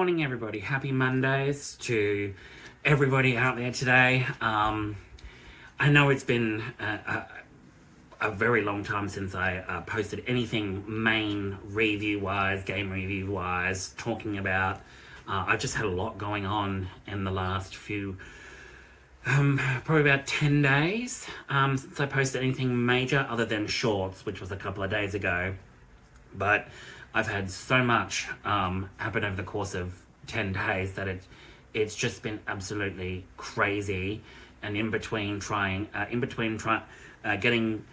morning, everybody. Happy Mondays to everybody out there today. I know it's been a very long time since I posted anything main review-wise, game review-wise, talking about. I've just had a lot going on in the last few, probably about 10 days since I posted anything major other than shorts, which was a couple of days ago. But I've had so much happen over the course of 10 days that it's just been absolutely crazy. And in between getting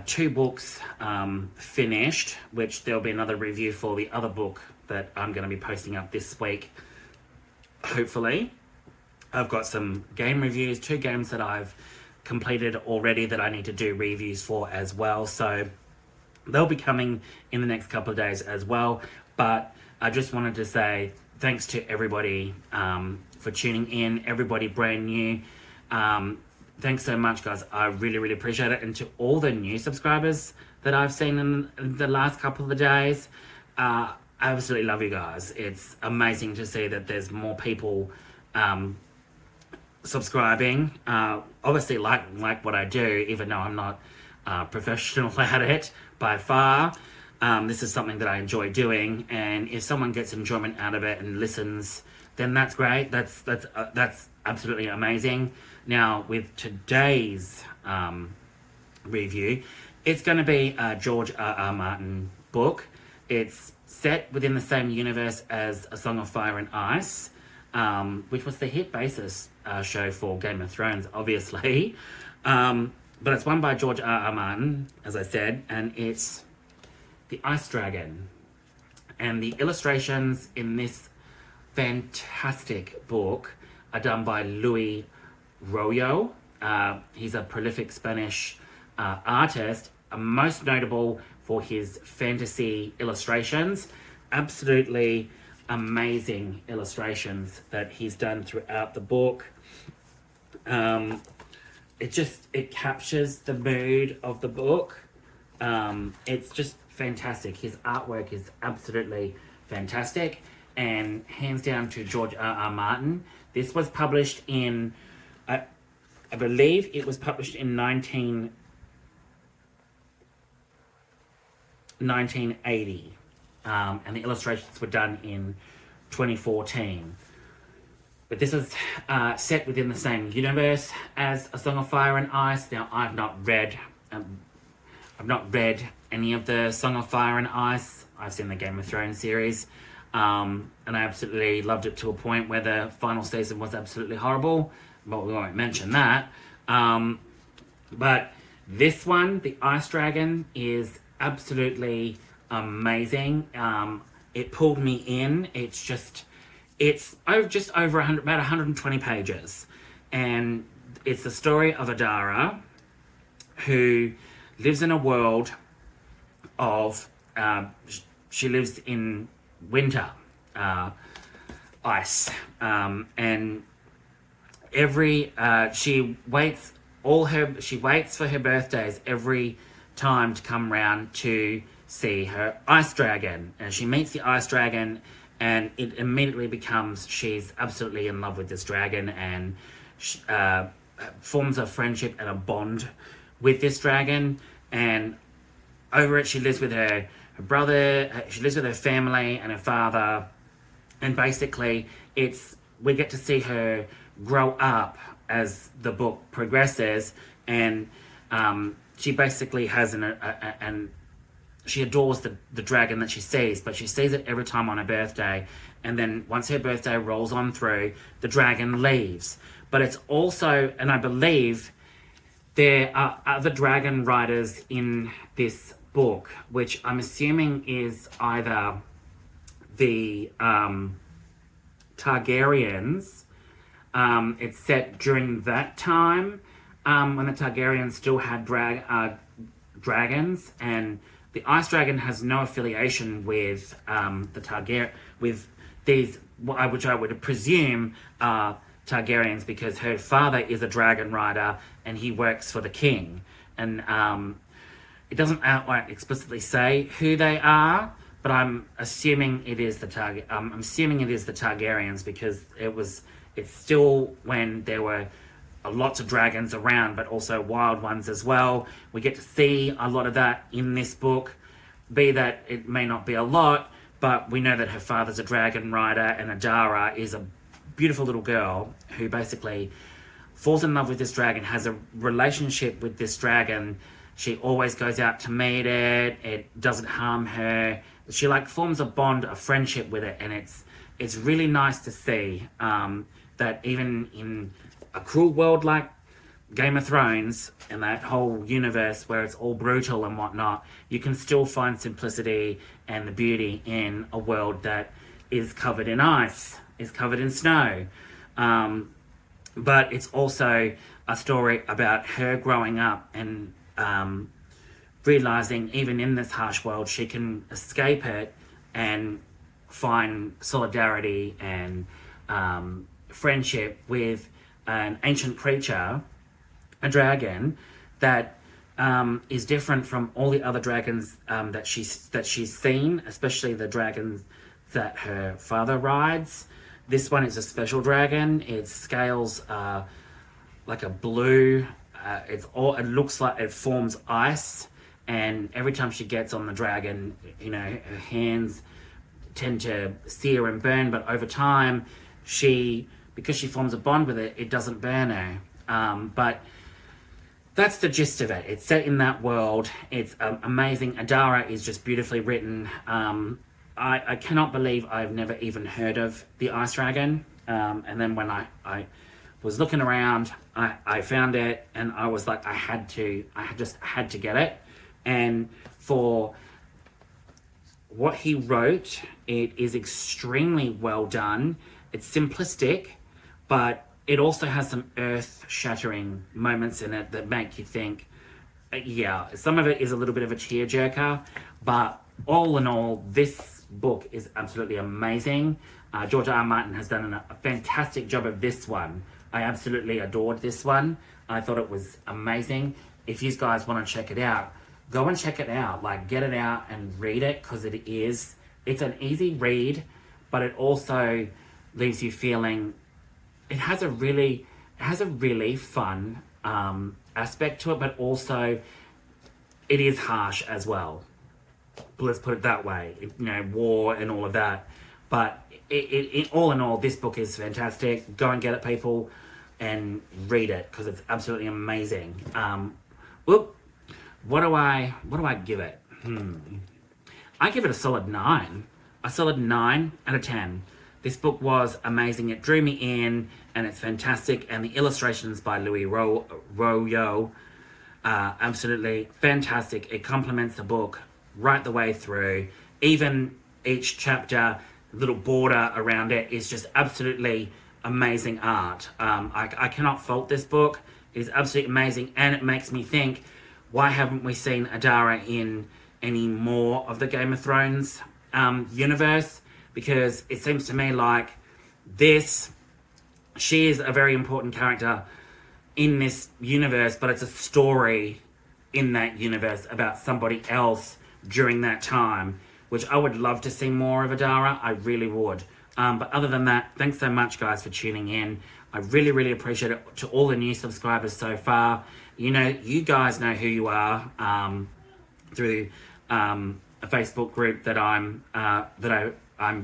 2 books finished, which there'll be another review for the other book that I'm going to be posting up this week, hopefully. I've got some game reviews, 2 games that I've completed already that I need to do reviews for as well. So they'll be coming in the next couple of days as well. But I just wanted to say thanks to everybody for tuning in, everybody brand new. Thanks so much, guys. I really, really appreciate it. And to all the new subscribers that I've seen in the last couple of days, I absolutely love you guys. It's amazing to see that there's more people subscribing. Obviously like what I do, even though I'm not professional at it by far. This is something that I enjoy doing, and if someone gets enjoyment out of it and listens, then that's great. That's absolutely amazing. Now, with today's review, it's going to be a George R.R. Martin book. It's set within the same universe as A Song of Fire and Ice, which was the hit basis show for Game of Thrones, obviously. But it's one by George R.R. Martin, as I said, and it's The Ice Dragon. And the illustrations in this fantastic book are done by Royo. He's a prolific Spanish artist, most notable for his fantasy illustrations. Absolutely amazing illustrations that he's done throughout the book. It captures the mood of the book. It's just fantastic. His artwork is absolutely fantastic, and hands down to George R.R. Martin. This was published in, I believe it was published in 1980, and the illustrations were done in 2014. But this is set within the same universe as A Song of Fire and Ice. Now, I've not read any of the Song of Fire and Ice. I've seen the Game of Thrones series, and I absolutely loved it to a point where the final season was absolutely horrible. But we won't mention that. But this one, The Ice Dragon, is absolutely amazing. It pulled me in. It's just over about 120 pages, and it's the story of Adara, who lives in a world of she lives in winter, ice, and she waits for her birthdays every time to come round to see her ice dragon, and she meets the ice dragon, and it immediately becomes she's absolutely in love with this dragon, and forms a friendship and a bond with this dragon. And over it, she lives with her brother, she lives with her family and her father, and basically we get to see her grow up as the book progresses, and she basically has she adores the dragon that she sees, but she sees it every time on her birthday, and then once her birthday rolls on through, the dragon leaves. But it's also, and I believe there are other dragon riders in this book, which I'm assuming is either the Targaryens. It's set during that time when the Targaryens still had dragons, and the Ice Dragon has no affiliation with the with these, which I would presume are Targaryens, because her father is a dragon rider and he works for the king. And it doesn't outright explicitly say who they are, but I'm assuming it is the target. I'm assuming it is the Targaryens because it's still when there were lots of dragons around, but also wild ones as well. We get to see a lot of that in this book. Be that it may not be a lot, but we know that her father's a dragon rider, and Adara is a beautiful little girl who basically falls in love with this dragon, has a relationship with this dragon. She always goes out to meet it. It doesn't harm her. She like forms a bond, a friendship with it, and it's really nice to see that even in a cruel world like Game of Thrones and that whole universe where it's all brutal and whatnot, you can still find simplicity and the beauty in a world that is covered in ice, is covered in snow. But it's also a story about her growing up and realizing even in this harsh world she can escape it and find solidarity and friendship with an ancient creature, a dragon, that is different from all the other dragons that she's seen, especially the dragons that her father rides. This one is a special dragon. Its scales are like a blue. It looks like it forms ice, and every time she gets on the dragon, you know, her hands tend to sear and burn. But over time, because she forms a bond with it, it doesn't burn her. But that's the gist of it. It's set in that world. It's amazing. Adara is just beautifully written. I cannot believe I've never even heard of the Ice Dragon. And then when I was looking around, I found it, and I was like, I just had to get it. And for what he wrote, it is extremely well done. It's simplistic, but it also has some earth-shattering moments in it that make you think, yeah, some of it is a little bit of a tearjerker, but all in all, this book is absolutely amazing. George R. R. Martin has done a fantastic job of this one. I absolutely adored this one. I thought it was amazing. If you guys want to check it out, go and check it out. Like, get it out and read it, because it's an easy read, but it also leaves you feeling it has a really fun aspect to it, but also it is harsh as well. Let's put it that way. You know, war and all of that. But it all in all, this book is fantastic. Go and get it, people, and read it, because it's absolutely amazing. What do I give it? I give it a solid 9. A solid 9 out of 10. This book was amazing. It drew me in, and it's fantastic. And the illustrations by Royo are absolutely fantastic. It complements the book right the way through. Even each chapter, little border around it is just absolutely amazing art. I cannot fault this book. It is absolutely amazing, and it makes me think, why haven't we seen Adara in any more of the Game of Thrones universe? Because it seems to me like she is a very important character in this universe, but it's a story in that universe about somebody else during that time, which I would love to see more of Adara. I really would. But other than that, thanks so much, guys, for tuning in. I really, really appreciate it. To all the new subscribers so far, you know, you guys know who you are through a Facebook group that I'm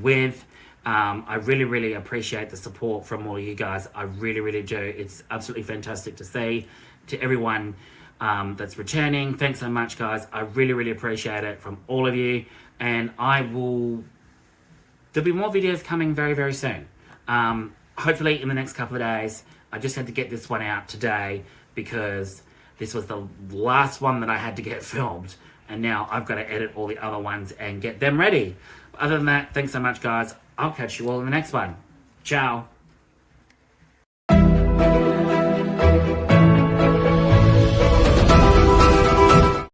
with. I really, really appreciate the support from all of you guys. I really, really do. It's absolutely fantastic to see. To everyone that's returning, thanks so much, guys. I really, really appreciate it from all of you. And there'll be more videos coming very, very soon. Hopefully in the next couple of days. I just had to get this one out today because this was the last one that I had to get filmed. And now I've got to edit all the other ones and get them ready. Other than that, thanks so much, guys. I'll catch you all in the next one. Ciao.